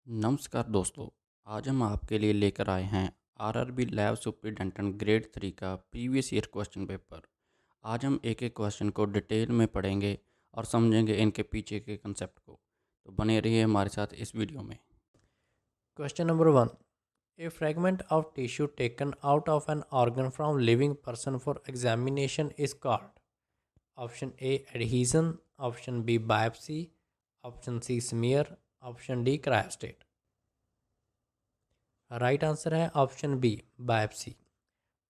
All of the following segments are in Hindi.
नमस्कार दोस्तों। आज हम आपके लिए लेकर आए हैं आरआरबी लैब सुपरिटेंडेंट ग्रेड 3 का प्रीवियस ईयर क्वेश्चन पेपर। आज हम एक एक क्वेश्चन को डिटेल में पढ़ेंगे और समझेंगे इनके पीछे के कंसेप्ट को। तो बने रहिए हमारे साथ इस वीडियो में। Question number 1. A fragment of tissue taken out of an organ from living person for examination is called option A adhesion, option B biopsy, option C smear, option D cryostat. Right answer है option B biopsy.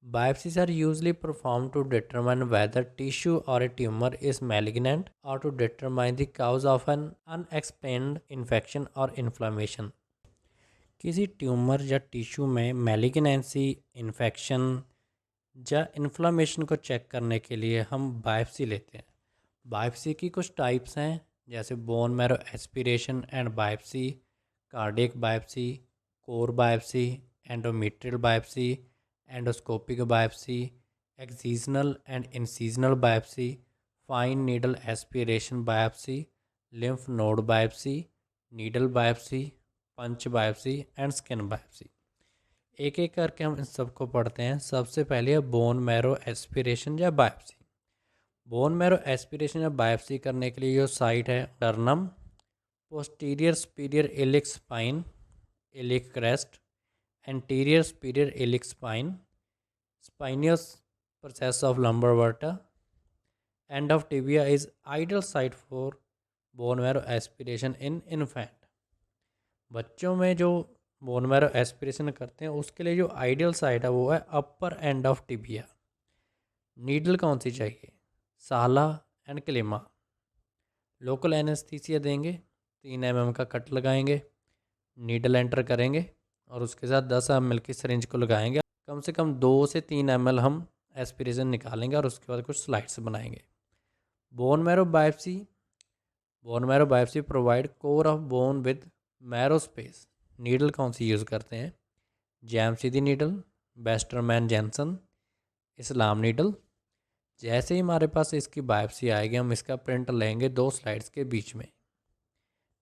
Biopsies are usually performed to determine whether tissue or a tumor is malignant or to determine the cause of an unexplained infection or inflammation. किसी ट्यूमर या टिश्यू में मैलिग्नेंसी, इन्फेक्शन या इन्फ्लामेशन को चेक करने के लिए हम बायोप्सी लेते हैं। बायोप्सी की कुछ टाइप्स हैं, जैसे bone marrow aspiration and biopsy, cardiac biopsy, core biopsy, endometrial biopsy, endoscopic biopsy, excisional and incisional biopsy, fine needle aspiration biopsy, lymph node biopsy, needle biopsy, punch biopsy and skin biopsy. एक एक करके हम इन सबको पढ़ते हैं। सबसे पहले है बोन मैरो एस्पिरेशन या बायोप्सी। बोन मैरो एस्पिरेशन या बायोप्सी करने के लिए जो साइट है sternum, posterior superior iliac spine, iliac crest, anterior superior iliac spine, spinous process of lumbar vertebra, end of tibia is ideal site for bone marrow aspiration in infant. बच्चों में जो बोन मैरो एस्पिरेशन करते हैं उसके लिए जो आइडियल साइट है वो है अपर एंड ऑफ टिबिया। नीडल कौन सी चाहिए? साला एंड क्लेमा। लोकल एनेस्थीसिया देंगे, 3 mm का कट लगाएंगे, नीडल एंटर करेंगे और उसके साथ 10 ml की सिरिंज को लगाएंगे। कम से कम 2 से 3 ml हम एस्पिरेशन निकालेंगे और उसके बाद कुछ स्लाइड्स बनाएंगे। Bone marrow biopsy. Bone marrow biopsy provide core of bone with marrow space. Needle कौन सी यूज़ करते हैं? जैमसीदी नीडल, बेस्टरमैन जैनसन, इस्लाम नीडल। जैसे ही हमारे पास इसकी बायोप्सी आएगी हम इसका प्रिंट लेंगे 2 स्लाइड्स के बीच में।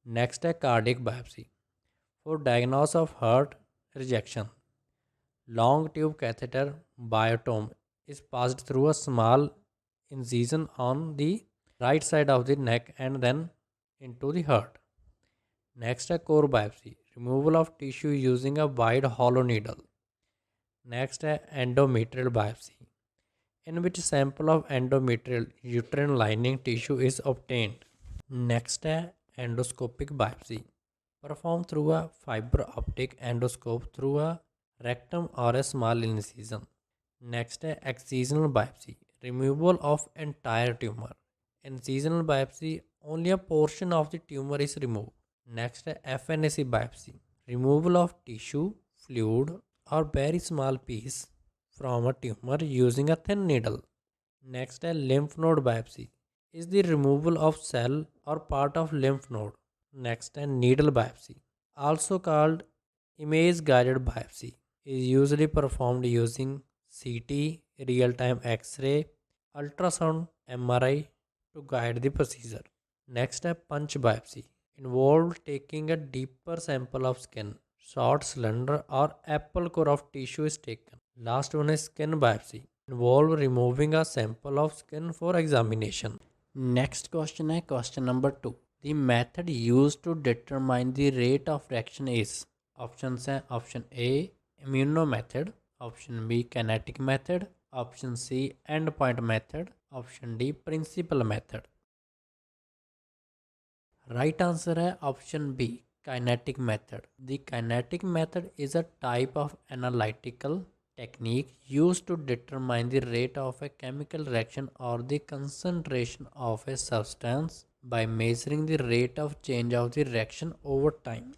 नेक्स्ट है cardiac biopsy. For diagnose of heart rejection, long tube catheter bioptome is passed through a small incision on the right side of the neck and then into the heart. Next है core biopsy, removal of tissue using a wide hollow needle. Next है endometrial biopsy, in which sample of endometrial uterine lining tissue is obtained. Next है endoscopic biopsy, performed through a fiber optic endoscope through a rectum or a small incision. Next है excisional biopsy, removal of entire tumor. Incisional biopsy, only a portion of the tumor is removed. Next है FNAC biopsy, removal of tissue, fluid or very small piece from a tumor using a thin needle. Next है lymph node biopsy, is the removal of cell or part of lymph node. Next है needle biopsy, also called image guided biopsy, is usually performed using CT, real-time X-ray, ultrasound, MRI to guide the procedure. Next है punch biopsy, involved taking a deeper sample of skin, short, slender or apple core of tissue is taken. Last one is skin biopsy, involve removing a sample of skin for examination. Next question है question number 2. The method used to determine the rate of reaction is, options हैं option A immuno method, option B kinetic method, option C endpoint method, option D principal method. Right answer है option B kinetic method. The kinetic method is a type of analytical technique used to determine the rate of a chemical reaction or the concentration of a substance by measuring the rate of change of the reaction over time.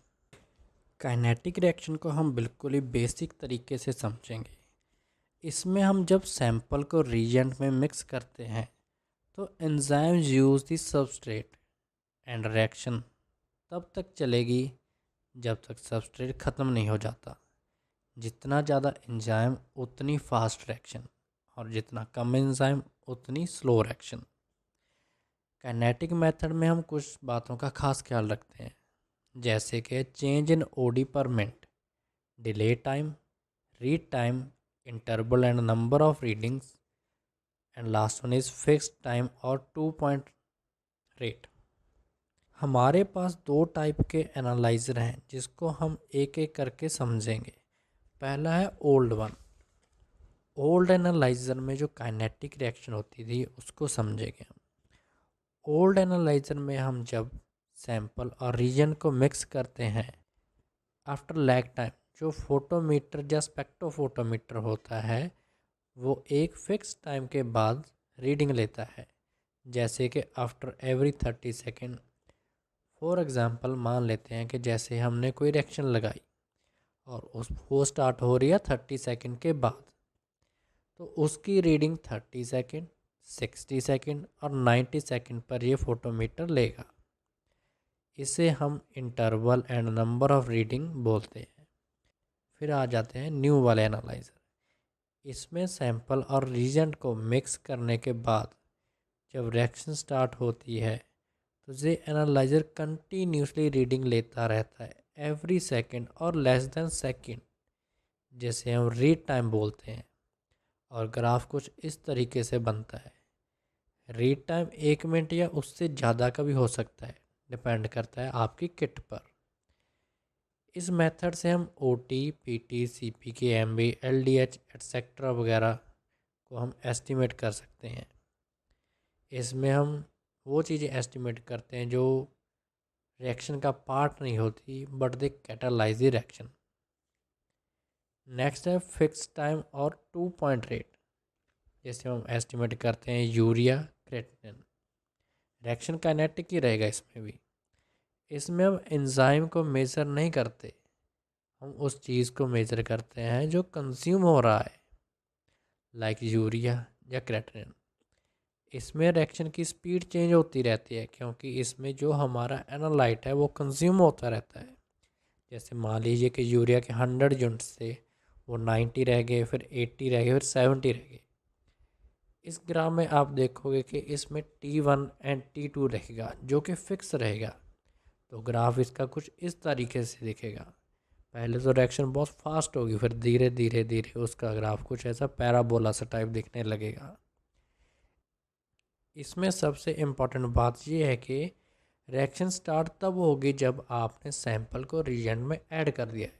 Kinetic reaction को हम बिल्कुल ही बेसिक तरीके से समझेंगे। इसमें हम जब सैंपल को रिएजेंट में मिक्स करते हैं तो enzymes use the substrate and reaction तब तक चलेगी जब तक सबस्ट्रेट ख़त्म नहीं हो जाता। जितना ज़्यादा एंजाइम उतनी फास्ट रिएक्शन और जितना कम एंजाइम उतनी स्लो रिएक्शन। काइनेटिक मेथड में हम कुछ बातों का खास ख्याल रखते हैं, जैसे कि चेंज इन ओडी पर minute, delay time, read time, interval and number of readings, and last one is fixed time और 2 पॉइंट रेट। हमारे पास दो टाइप के एनालाइज़र हैं जिसको हम एक एक करके समझेंगे। पहला है ओल्ड वन। ओल्ड एनालाइज़र में जो काइनेटिक रिएक्शन होती थी उसको समझेंगे हम। ओल्ड एनालाइज़र में हम जब सैंपल और रीजन को मिक्स करते हैं, आफ्टर लैग टाइम जो फोटोमीटर या स्पेक्ट्रोफोटोमीटर होता है वो एक फिक्स टाइम के बाद रीडिंग लेता है, जैसे कि after every 30 second. For example मान लेते हैं कि जैसे हमने कोई रिएक्शन लगाई और उस वो स्टार्ट हो रही है 30 सेकेंड के बाद, तो उसकी रीडिंग 30 सेकेंड, 60 सेकेंड और 90 सेकेंड पर ये फोटोमीटर लेगा। इसे हम interval and number of reading बोलते हैं। फिर आ जाते हैं न्यू वाले एनालाइज़र। इसमें सैंपल और रीजन को मिक्स करने के बाद जब रिएक्शन स्टार्ट होती है तो ये एनालाइज़र कंटिन्यूसली रीडिंग लेता रहता है एवरी सेकंड और लेस देन सेकंड, जैसे हम रीड टाइम बोलते हैं। और ग्राफ कुछ इस तरीके से बनता है। रीड टाइम 1 मिनट या उससे ज़्यादा का भी हो सकता है, डिपेंड करता है आपकी किट पर। इस मेथड से हम O T, P T, C P K, M B, L D H et cetera वगैरह को हम एस्टिमेट कर सकते हैं। इसमें हम वो चीज़ें एस्टिमेट करते हैं जो रिएक्शन का पार्ट नहीं होती but they catalyse the reaction. Next है फिक्स टाइम और 2 पॉइंट रेट। जैसे हम एस्टिमेट करते हैं यूरिया, क्रेटिनिन। रिएक्शन काइनेटिक ही रहेगा इसमें भी। इसमें हम एंजाइम को मेज़र नहीं करते, हम उस चीज़ को मेज़र करते हैं जो कंज्यूम हो रहा है, लाइक यूरिया या क्रेटिनिन। इसमें रिएक्शन की स्पीड चेंज होती रहती है क्योंकि इसमें जो हमारा एनालाइट है वो कंज्यूम होता रहता है। जैसे मान लीजिए कि यूरिया के 100 यूनिट से वो 90 रह गए, फिर 80 रह गए, फिर 70 रह गए। इस ग्राफ में आप देखोगे कि इसमें T1 एंड T2 रहेगा जो कि फिक्स रहेगा। तो ग्राफ इसका कुछ इस तरीके से दिखेगा। पहले तो रिएक्शन बहुत फास्ट होगी, फिर धीरे धीरे धीरे उसका ग्राफ कुछ ऐसा पैराबोला सा टाइप दिखने लगेगा। इसमें सबसे इम्पॉर्टेंट बात यह है कि रिएक्शन स्टार्ट तब होगी जब आपने सैंपल को रिएजेंट में ऐड कर दिया है,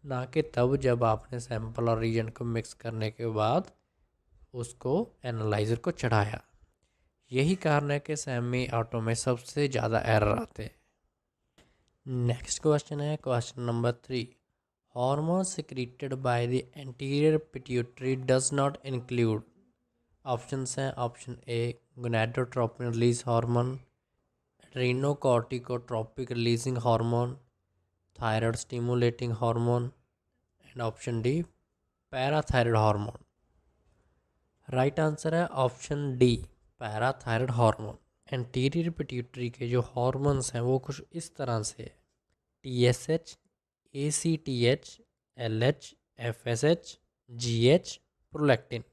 ना कि तब जब आपने सैंपल और रिएजेंट को मिक्स करने के बाद उसको एनालाइज़र को चढ़ाया। यही कारण है कि सेमी ऑटो में सबसे ज़्यादा एरर आते हैं। नेक्स्ट क्वेश्चन है question number 3। Hormone secreted by the anterior pituitary does not include. Options हैं option A gonadotropin release hormone, adrenocorticotropic releasing hormone, thyroid stimulating hormone, and option D parathyroid hormone. Right answer है option D parathyroid hormone. Anterior pituitary के जो हार्मोन्स हैं वो कुछ इस तरह से है: T S H, A C T H, L H, F S H, G H, prolactin.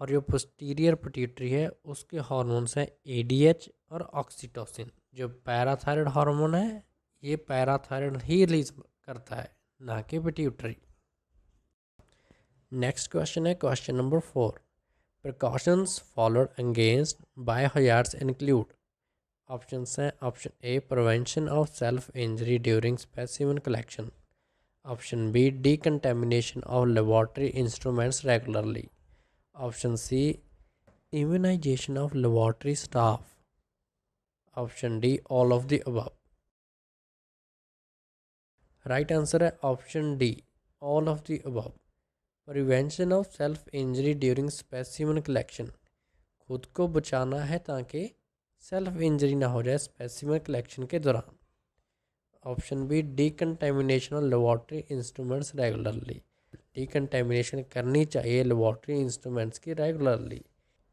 और जो पोस्टीरियर पिट्यूटरी है उसके हार्मोन्स हैं ए डी एच और ऑक्सीटोसिन। जो पैराथायराइड हार्मोन है ये पैराथायराइड ही रिलीज करता है, ना कि पिट्यूटरी। नेक्स्ट क्वेश्चन है question number 4। Precautions followed against biohazards include। Options हैं option A prevention of self injury during specimen collection, option B decontamination of laboratory instruments regularly, option C immunisation of laboratory staff, option D all of the above. Right answer है option D all of the above. Prevention of self injury during specimen collection, खुद को बचाना है ताकि सेल्फ इंजरी ना हो जाए स्पेसिमेन कलेक्शन के दौरान। Option B decontamination of laboratory instruments regularly, decontamination करनी चाहिए लेबोरेटरी इंस्ट्रूमेंट्स की regularly.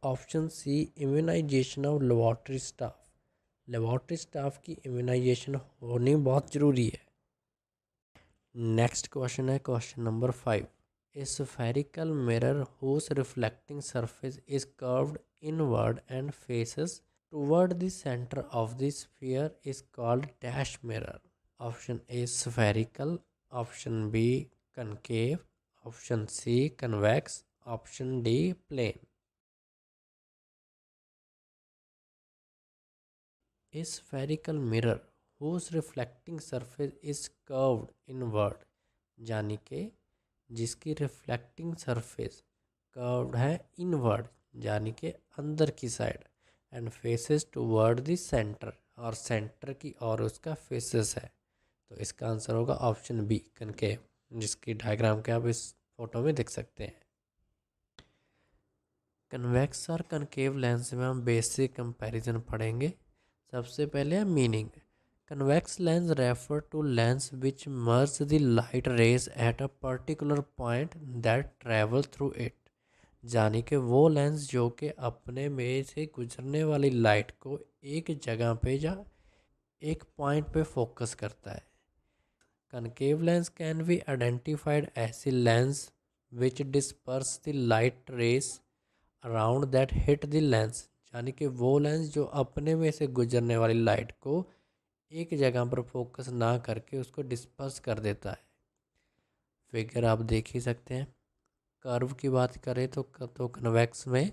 Option C immunisation of laboratory staff, laboratory staff की इम्यूनाइजेशन होनी बहुत ज़रूरी है। नेक्स्ट क्वेश्चन है question number 5। A spherical mirror whose reflecting surface is curved inward and faces toward the center of the sphere is called dash mirror. Option A spherical, option B concave, option C convex, option D plane. A spherical mirror whose reflecting surface is curved inward, यानी कि जिसकी रिफ्लेक्टिंग सरफेस कर्व्ड है इनवर्ड, यानी कि अंदर की side, and faces toward the centre, और सेंटर की ओर उसका फेसेस है। तो इसका आंसर होगा ऑप्शन बी कनकेव, जिसकी डायग्राम के आप इस फोटो में देख सकते हैं। कन्वेक्स और कनकेव लेंस में हम बेसिक कंपैरिजन पढ़ेंगे। सबसे पहले है meaning. Convex lens refer to lens which merge the light rays at a particular point that travel through it, यानी कि वो लेंस जो कि अपने में से गुजरने वाली लाइट को एक जगह पे या एक पॉइंट पे फोकस करता है। Concave lens can be identified as a lens which disperse the light rays around that hit the lens, यानी कि वो लेंस जो अपने में से गुजरने वाली लाइट को एक जगह पर फोकस ना करके उसको डिस्पर्स कर देता है। फिगर आप देख ही सकते हैं। कर्व की बात करें तो कन्वेक्स में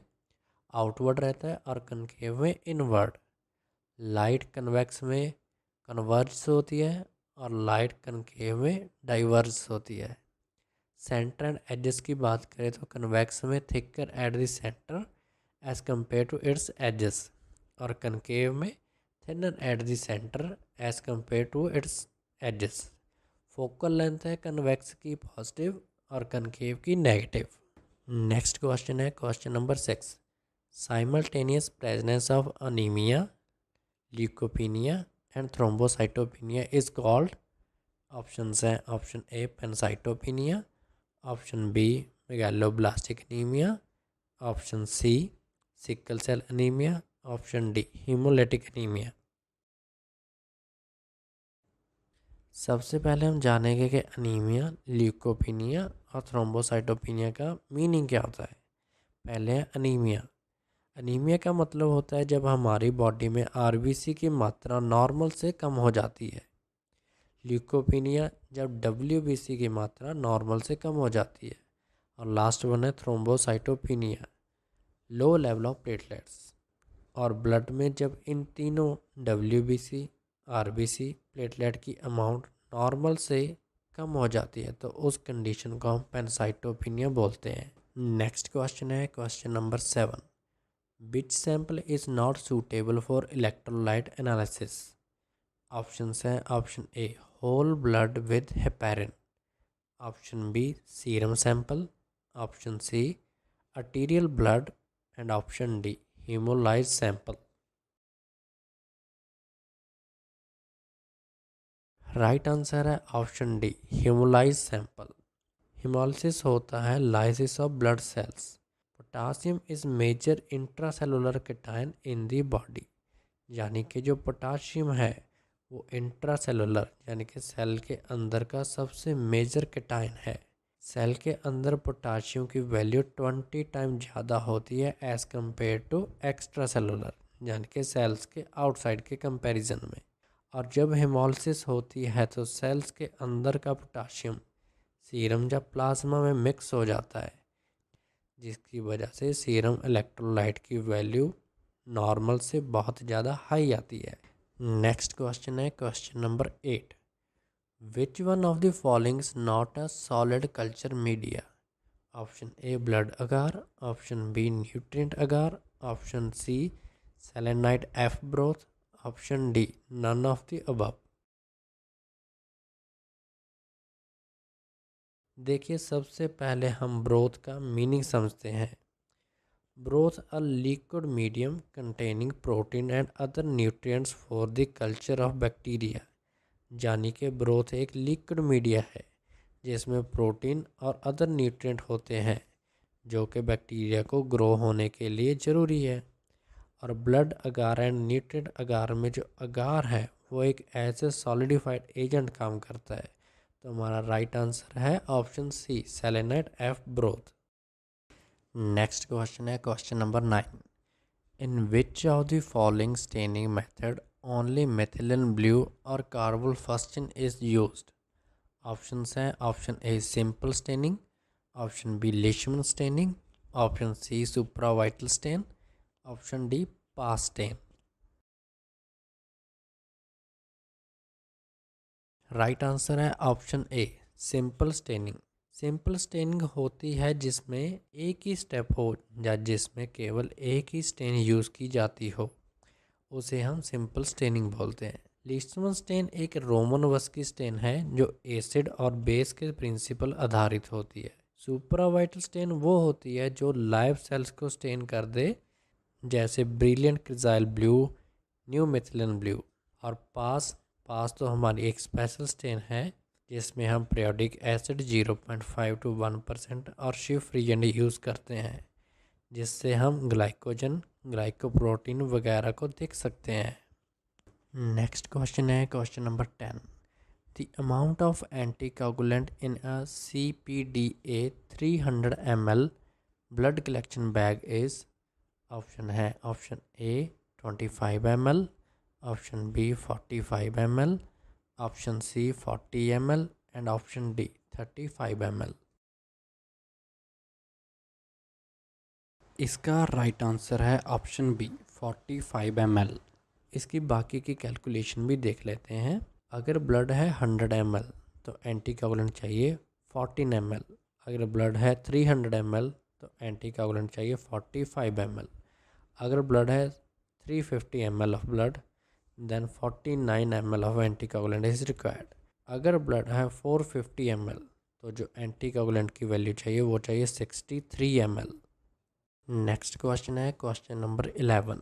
आउटवर्ड रहता है और कनकेव में इनवर्ड। लाइट कन्वेक्स में कन्वर्ज होती है और लाइट कनकेव में डाइवर्ज होती है। सेंटर एंड एजेस की बात करें तो कन्वेक्स में thicker at the center as compare to its edges, और कनकेव में thinner at the center as compare to its edges. Focal length है कन्वेक्स की पॉजिटिव और कनकेव की नेगेटिव। नेक्स्ट क्वेश्चन है question number 6। Simultaneous presence of anaemia, leukopenia and thrombocytopenia is called. Options हैं option A pancytopenia, option B megaloblastic anaemia, option C sickle cell anaemia, option D haemolytic anaemia. सबसे पहले हम जानेंगे कि अनीमिया, ल्यूकोपीनिया और थ्रोम्बोसाइटोपिनिया का मीनिंग क्या होता है। पहले है अनीमिया। अनीमिया का मतलब होता है जब हमारी बॉडी में आरबीसी की मात्रा नॉर्मल से कम हो जाती है। ल्यूकोपीनिया जब डब्ल्यूबीसी की मात्रा नॉर्मल से कम हो जाती है। और लास्ट वन है thrombocytopenia, low level of platelets. और ब्लड में जब इन तीनों डब्ल्यूबीसी, आरबीसी, प्लेटलेट की अमाउंट नॉर्मल से कम हो जाती है तो उस कंडीशन को हम पेनसाइटोपिनिया बोलते हैं। नेक्स्ट क्वेश्चन है question number 7। Which sample is not suitable for electrolyte analysis. Options हैं option A whole blood with heparin, option B serum sample, option C arterial blood and option D hemolyzed sample। Right answer है option D haemolysed sample. Haemolysis होता है lysis of blood cells. Potassium is major intracellular cation in the body, यानी कि जो पोटाशियम है वो इंट्रासेलुलर यानी कि सेल के अंदर का सबसे मेजर केटायन है। सेल के अंदर पोटाशियम की वैल्यू 20 टाइम ज़्यादा होती है as compare to extra cellular, यानी कि सेल्स के आउटसाइड के कंपैरिजन में। और जब हेमोलिसिस होती है तो सेल्स के अंदर का पोटाशियम सीरम या प्लाज्मा में मिक्स हो जाता है, जिसकी वजह से सीरम इलेक्ट्रोलाइट की वैल्यू नॉर्मल से बहुत ज़्यादा हाई आती है। नेक्स्ट क्वेश्चन है question number 8। Which one of the following is not a solid culture media? Option A blood agar, option B nutrient agar, option C selenite F broth, option D none of the above। देखिए सबसे पहले हम ब्रोथ का मीनिंग समझते हैं। Broth a liquid medium containing protein and other nutrients for the culture of bacteria, यानी कि ब्रोथ एक लिक्विड मीडिया है जिसमें प्रोटीन और अदर न्यूट्रिएंट होते हैं जो कि बैक्टीरिया को ग्रो होने के लिए ज़रूरी है। और ब्लड अगार एंड न्यूट्रिएंट अगार में जो अगार है वो एक ऐसे सॉलिडिफाइड एजेंट काम करता है। तो हमारा राइट आंसर है option C selenite F broth. Next question है question number 9। In which of the following staining method only methylene blue or carbofuscin is used? Options हैं option A simple staining, option B Leishman staining, option C supravital stain, option D PAS stain. Right answer है option A simple staining. Simple staining होती है जिसमें एक ही स्टेप हो या जिसमें केवल एक ही स्टेन यूज़ की जाती हो, उसे हम सिंपल स्टेनिंग बोलते हैं। लीस्टमन स्टेन एक रोमन वस की स्टेन है जो एसिड और बेस के प्रिंसिपल आधारित होती है। सुपरावाइटल स्टेन वो होती है जो लाइव सेल्स को स्टेन कर दे, जैसे brilliant cresyl blue, new methylene blue. और पास पास तो हमारी एक स्पेशल स्टेन है जिसमें हम पीरियोडिक एसिड 0.5 to 1% और शिफ्ट रिएजेंट यूज़ करते हैं, जिससे हम ग्लाइकोजन, ग्लाइकोप्रोटीन वगैरह को देख सकते हैं। नेक्स्ट क्वेश्चन है question number 10। The amount of anticoagulant in a CPDA 300 ml blood collection bag is. Option है option A 25 ml, option B 45 ml, option C 40 ml and option D 35 ml। इसका राइट आंसर है ऑप्शन बी 45 ml। इसकी बाकी की कैलकुलेशन भी देख लेते हैं। अगर ब्लड है 100 ml तो एंटीकोगुलेंट चाहिए 14 ml। अगर ब्लड है 300 ml तो एंटीकोगुलेंट चाहिए 45 ml। अगर ब्लड है 350 ml of blood then 49 ml of anticoagulant is required. अगर ब्लड है 450 ml तो जो एंटीकोगुलेंट की वैल्यू चाहिए वो चाहिए 63 ml। नेक्स्ट क्वेश्चन है question number 11।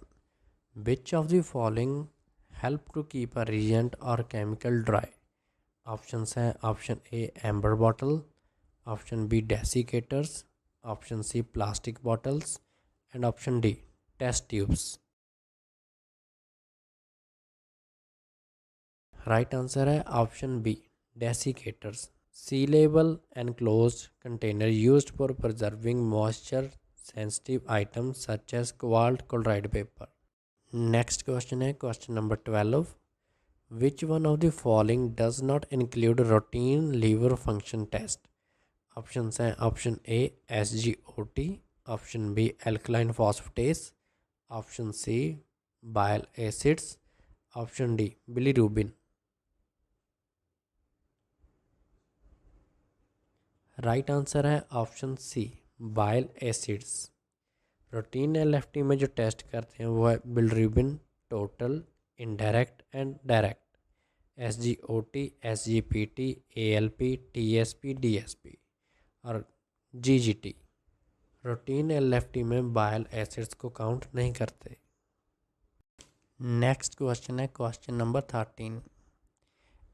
Which of the following help to keep a reagent और केमिकल ड्राई? ऑप्शंस हैं option A amber bottle, option B desiccators, option C plastic bottles and option D test tubes. Right answer है option B desiccators. Sealable enclosed container used for preserving moisture sensitive items such as cobalt chloride paper. Next question है question number 12. Which one of the following does not include routine liver function test? Options हैं option A SGOT, option B alkaline phosphatase, option C bile acids, option D bilirubin. Right answer है option C bile acids. Protein LFT में जो टेस्ट करते हैं वो है bilirubin, total, indirect and direct, SGOT, SGPT, ALP, TSP, DSP और GGT। प्रोटीन एलएफटी में बाइल एसिड्स को काउंट नहीं करते। नेक्स्ट क्वेश्चन है question number 13।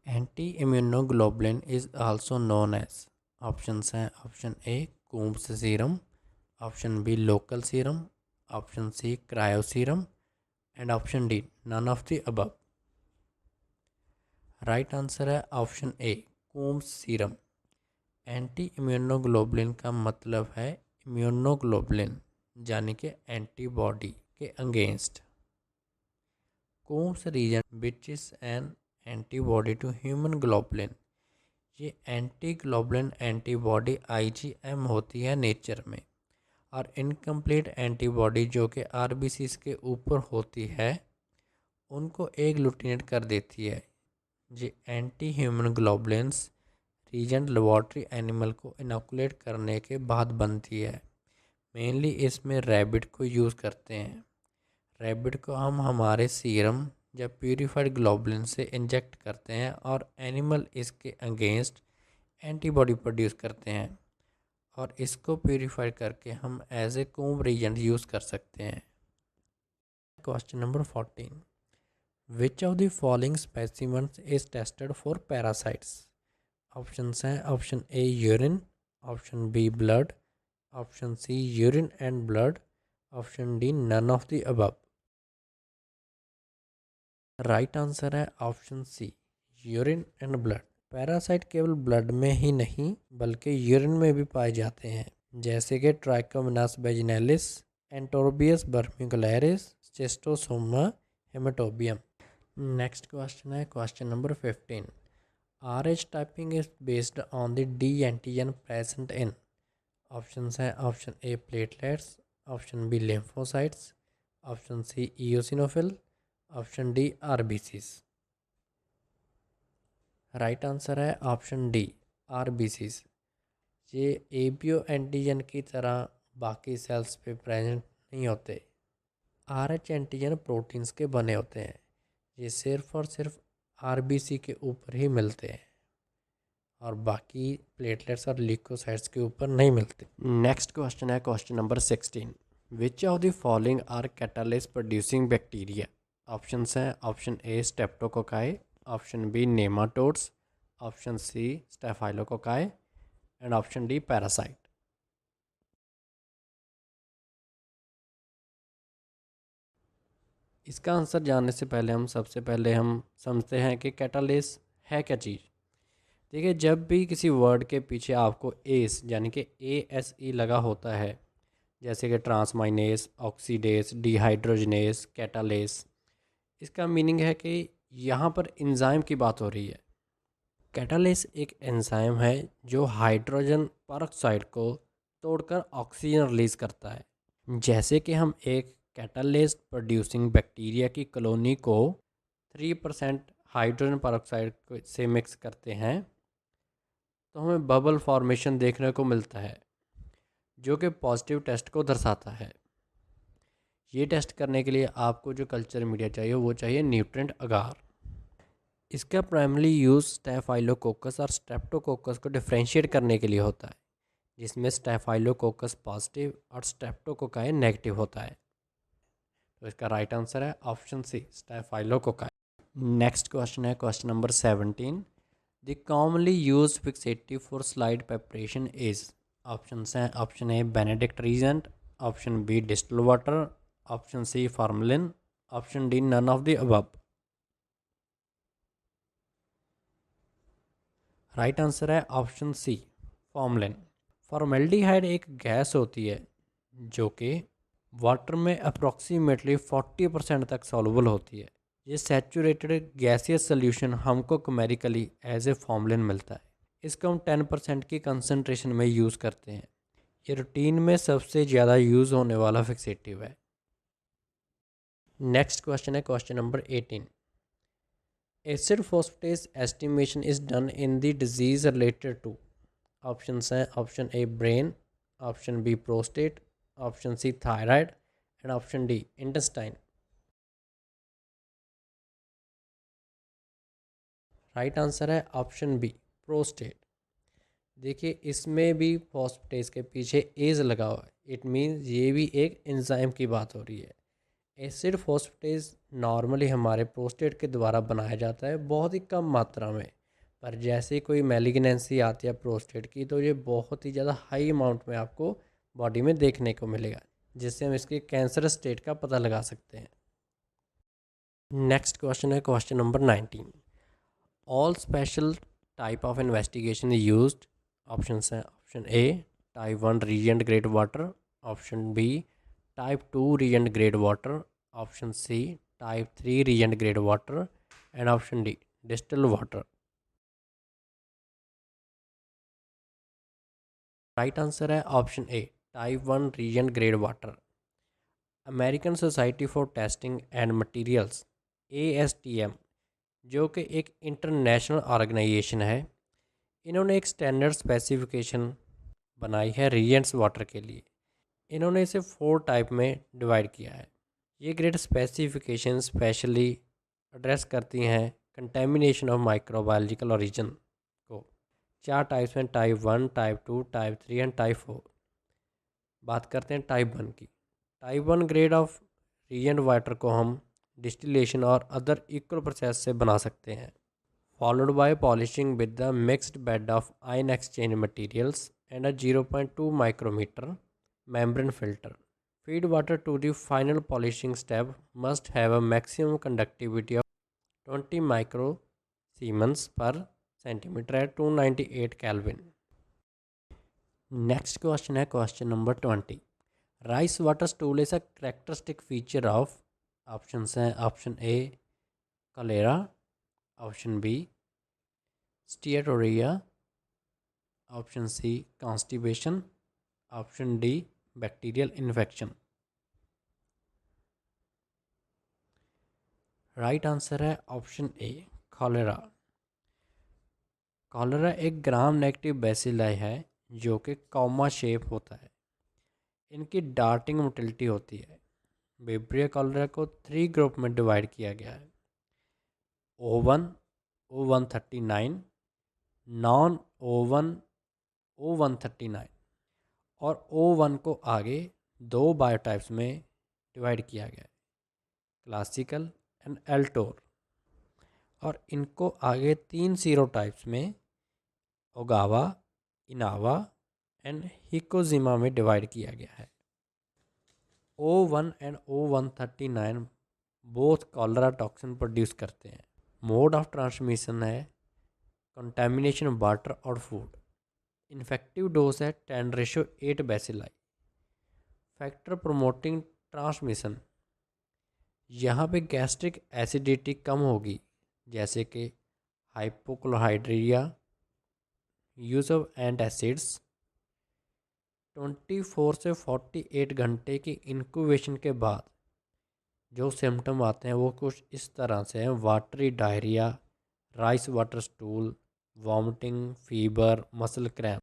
Anti immunoglobulin is also known as. Options हैं option A Coombs serum, option B local serum, option C cryo serum and option D none of the above. Right answer है option A Coombs serum. Anti immunoglobulin का मतलब है इम्यूनोग्लोबुलिन यानी कि एंटीबॉडी के against. Coombs reagent which is an antibody to human globulin. ये एंटी ग्लोबुलिन एंटीबॉडी IgM होती है नेचर में, और इनकम्प्लीट एंटीबॉडी जो कि RBCs के ऊपर होती है उनको एग्लूटिनेट कर देती है। ये anti human globulins reagent laboratory animal को इनोकुलेट करने के बाद बनती है। मेनली इसमें रैबिट को यूज़ करते हैं। रैबिट को हम हमारे सीरम या प्यूरिफाइड ग्लोबुलिन से इंजेक्ट करते हैं और एनिमल इसके अगेंस्ट एंटीबॉडी प्रोड्यूस करते हैं और इसको प्यूरिफाई करके हम as a Coombs reagent use कर सकते हैं। Question number 14। Which of the following specimens is tested for parasites? Options हैं option A urine, option B blood, option C urine and blood, option D none of the above. Right answer है option C urine and blood. Parasite केवल ब्लड में ही नहीं बल्कि यूरिन में भी पाए जाते हैं, जैसे कि Trichomonas vaginalis, Enterobius vermicularis, Schistosoma haematobium. Next question है question number 15। RH typing is based on the D antigen present in. Options हैं option A platelets, option B lymphocytes, option C eosinophil, option D RBCs. Right answer है ऑप्शन डी आरबीसीज। ये एबीओ एंटीजन की तरह बाकी सेल्स पे प्रेजेंट नहीं होते। RH एंटीजन प्रोटीन्स के बने होते हैं। ये सिर्फ और सिर्फ आरबीसी के ऊपर ही मिलते हैं और बाकी प्लेटलेट्स और ल्यूकोसाइट्स के ऊपर नहीं मिलते। नेक्स्ट क्वेश्चन है question number 16। Which of the following are catalyst producing bacteria. Options हैं option A streptococci, option B nematodes, option C staphylococci and option D parasite. इसका आंसर जानने से पहले सबसे पहले हम समझते हैं कि कैटालिस्ट है क्या चीज़। देखिए, जब भी किसी वर्ड के पीछे आपको एस यानी कि ASE लगा होता है, जैसे कि ट्रांसमाइनेस, ऑक्सीडेस, डिहाइड्रोजनेस, कैटालेस, इसका मीनिंग है कि यहाँ पर एंजाइम की बात हो रही है। कैटालेस एक एंजाइम है जो हाइड्रोजन परऑक्साइड को तोड़कर ऑक्सीजन रिलीज करता है। जैसे कि हम एक कैटालिस्ट प्रोड्यूसिंग बैक्टीरिया की कॉलोनी को 3% हाइड्रोजन परऑक्साइड से मिक्स करते हैं तो हमें बबल फॉर्मेशन देखने को मिलता है, जो कि पॉजिटिव टेस्ट को दर्शाता है। ये टेस्ट करने के लिए आपको जो कल्चर मीडिया चाहिए वो चाहिए न्यूट्रिएंट अगार। इसका प्राइमरी यूज़ स्टेफाइलोकोकस और स्ट्रेप्टोकोकस को डिफ्रेंशिएट करने के लिए होता है, जिसमें स्टेफाइलोकोकस पॉजिटिव और स्ट्रेप्टोकोकाई नेगेटिव होता है। तो इसका राइट आंसर है option C staphylococci. Next question है question number 17। The commonly use fixative for slide preparation is. Options हैं option A Benedict reagent, option B distil water, option C formalin, option D none of the above. Right answer है ऑप्शन सी फॉर्मलिन। फॉर्मेल्डिहाइड एक गैस होती है जो कि वाटर में अप्रॉक्सीमेटली 40% तक सॉल्युबल होती है। ये सैचुरेटेड गैसियस सोल्यूशन हमको कमेरिकली एज ए फॉर्मलिन मिलता है। इसको हम 10% की कंसनट्रेशन में यूज़ करते हैं। ये रूटीन में सबसे ज़्यादा यूज़ होने वाला फिक्सेटिव है। नेक्स्ट क्वेश्चन है question number 18। Acid phosphatase estimation is done in the disease related to. Options हैं option A brain, option B prostate, option C thyroid and option D intestine. Right answer है ऑप्शन बी प्रोस्टेट। देखिए, इसमें भी फॉस्फेटेस के पीछे एज लगा हुआ है। इट मीन्स ये भी एक एंजाइम की बात हो रही है। एसिड फॉस्फेटेस नॉर्मली हमारे प्रोस्टेट के द्वारा बनाया जाता है, बहुत ही कम मात्रा में। पर जैसे कोई मैलिग्नेंसी आती है प्रोस्टेट की तो ये बहुत ही ज़्यादा हाई अमाउंट में आपको बॉडी में देखने को मिलेगा, जिससे हम इसके कैंसर स्टेट का पता लगा सकते हैं। नेक्स्ट क्वेश्चन है question number 19। All special type of investigation use. Options हैं option A type 1 reagent grade water, option B type 2 reagent grade water, option C type 3 reagent grade water and option D distil water. Right answer है option A type 1 reagent grade water. American Society for Testing and Materials ASTM, जो कि एक इंटरनेशनल ऑर्गेनाइजेशन है, इन्होंने एक स्टैंडर्ड स्पेसिफिकेशन बनाई है रीजेंट्स वाटर के लिए। इन्होंने इसे 4 टाइप में डिवाइड किया है। ये ग्रेड स्पेसिफिकेशन स्पेशली एड्रेस करती हैं कंटेमिनेशन ऑफ माइक्रोबायोलॉजिकल ओरिजिन को। 4 टाइप्स में type 1, type 2, type 3 and type 4। बात करते हैं टाइप 1 की। Type 1 grade of reagent water को हम डिस्टिलेशन और अदर इक्वल प्रोसेस से बना सकते हैं, followed by polishing with the mixed bed of ion exchange materials and a 0.2 micrometer membrane filter. Feed water to the final polishing step must have a maximum conductivity of 20 microsiemens per centimeter at 298 Kelvin. Next question है question number 20. Rice water stool is a characteristic feature of option हैं option A cholera, option B steatorrhoea, option C constipation, option D bacterial infection. Right answer है ऑप्शन ए कॉलेरा। कॉलेरा एक ग्राम नेगेटिव बैसिलाई है जो कि कॉमा शेप होता है। इनकी डार्टिंग मोटिलिटी होती है। विब्रियो कॉलेरा को 3 ग्रुप में डिवाइड किया गया है: O1, O139, non O1, O139 और O1 को आगे 2 बायोटाइप्स में डिवाइड किया गया है, क्लासिकल एंड एल्टोर। और इनको आगे 3 सीरोटाइप्स में ओगावा, इनावा एंड हिकोजिमा में डिवाइड किया गया है। O1 and O139 both cholera toxin produce करते हैं। मोड ऑफ ट्रांसमिशन है कंटेमिनेशन वाटर और फूड। इन्फेक्टिव डोज है 10:8 बैसिलाई। फैक्टर प्रोमोटिंग ट्रांसमिशन, यहाँ पे गैस्ट्रिक एसिडिटी कम होगी, जैसे कि हाइपोक्लोराइड्रिया, यूज ऑफ एंटासिड्स। 24 से 48 घंटे की इंक्यूबेशन के बाद जो सिम्टम आते हैं वो कुछ इस तरह से हैं: watery diarrhoea, rice water stool, vomiting, fever, muscle cramp.